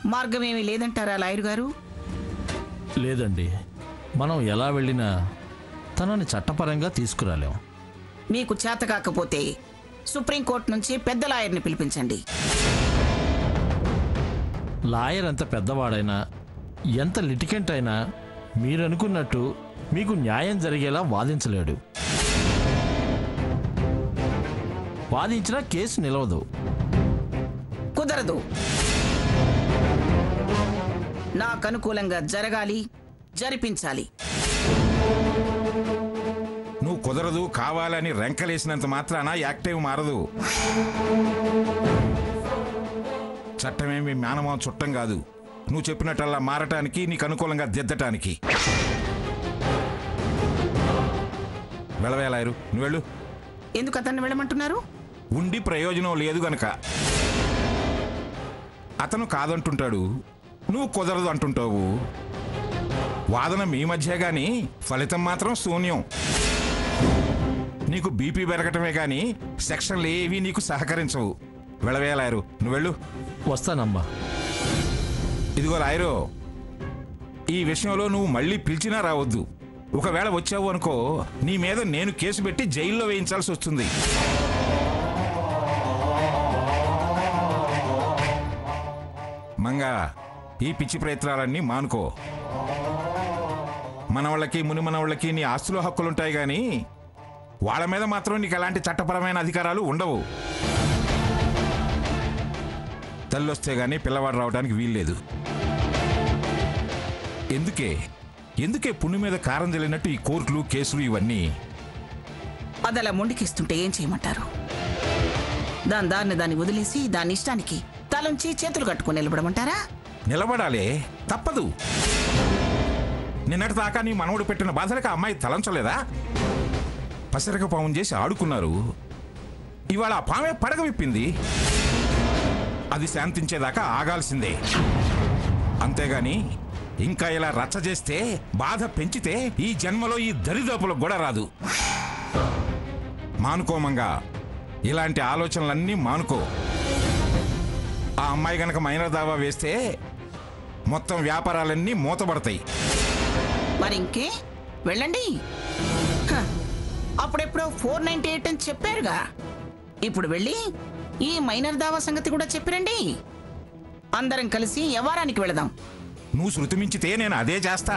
మార్గం ఏమీ లేదంటారా లాయర్ గారు? లేదండి, మనం ఎలా వెళ్ళినా తనని చట్టపరంగా తీసుకురాలేం. మీకు చేత కాకపోతే సుప్రీంకోర్టు నుంచి పెద్ద లాయర్ని పిలిపించండి. లాయర్ ఎంత పెద్దవాడైనా, ఎంత లిటికెంట్ అయినా మీరనుకున్నట్టు మీకు న్యాయం జరిగేలా వాదించలేడు. వాదించినా కేసు నిలవదు. కుదరదు. నాకు అనుకూలంగా జరగాలి, జరిపించాలి. నువ్వు కుదరదు కావాలని రెంకలేసినంత మాత్రాన యాక్టివ్ మారదు. చట్టమేమి మేనమా చుట్టం కాదు. నువ్వు చెప్పినట్టల్లా మారటానికి, నీకు అనుకూలంగా దిద్దటానికి. వెళ్ళవేలాయరు, నువ్వు వెళ్ళు. ఎందుకు అతన్ని వెళ్ళమంటున్నారు? ఉండి ప్రయోజనం లేదు గనక. అతను కాదంటుంటాడు, నువ్వు కుదరదు అంటుంటావు. వాదన మీ మధ్య గాని ఫలితం మాత్రం శూన్యం. నీకు బీపీ పెరగటమే గాని సెక్షన్లు ఏవి నీకు సహకరించవు. వెళ్ళవే లాయరు, నువ్వు వెళ్ళు. వస్తానమ్మా. ఇదిగో లాయరు, ఈ విషయంలో నువ్వు మళ్ళీ పిలిచినా రావద్దు. ఒకవేళ వచ్చావు అనుకో, నీ మీద నేను కేసు పెట్టి జైల్లో వేయించాల్సి వస్తుంది. మంగా, ఈ పిచ్చి ప్రయత్నాలన్నీ మానుకో. మనవాళ్ళకి మునిమనవాళ్ళకి నీ ఆస్తుల హక్కులుంటాయి గాని వాళ్ళ మీద మాత్రం నీకు ఎలాంటి చట్టపరమైన అధికారాలు ఉండవు. తల్లొస్తే గానీ పిల్లవాడు రావడానికి వీల్లేదు. ఎందుకే పుణ్య మీద కారం జల్లినట్టు ఈ కోర్టులు, కేసులు ఇవన్నీ? అదలా మొండికిస్తుంటే ఏం చేయమంటారు? దాన్ని వదిలేసి దాని ఇష్టానికి తలంచి చేతులు కట్టుకుని నిలబడమంటారా? నిలబడాలే, తప్పదు. నిన్నటి దాకా నీ మనవడు పెట్టిన బాధలకు అమ్మాయి తలంచలేదా? పసరక పాము చేసి ఆడుకున్నారు. ఇవాళ ఆ పామే పడగ విప్పింది. అది శాంతించేదాకా ఆగాల్సిందే. అంతేగాని ఇంకా ఇలా రచ్చ చేస్తే, బాధ పెంచితే ఈ జన్మలో ఈ దరిదాపులకు కూడా రాదు. మానుకోమంగా, ఇలాంటి ఆలోచనలన్నీ మానుకో. ఆ అమ్మాయి గనక మైనర్ దావా వేస్తే మొత్తం వ్యాపారాలన్నీ మూతబడతాయి. మరి ఇంకే వెళ్ళండి. అప్పుడెప్పుడో 498 అని చెప్పారుగా. ఇప్పుడు వెళ్ళి ఈ మైనర్ దావా సంగతి కూడా చెప్పిరండి. అందరం కలిసి వ్యవహారానికి వెళదాం. నువ్వు శృతి మించితే నేను అదే చేస్తా.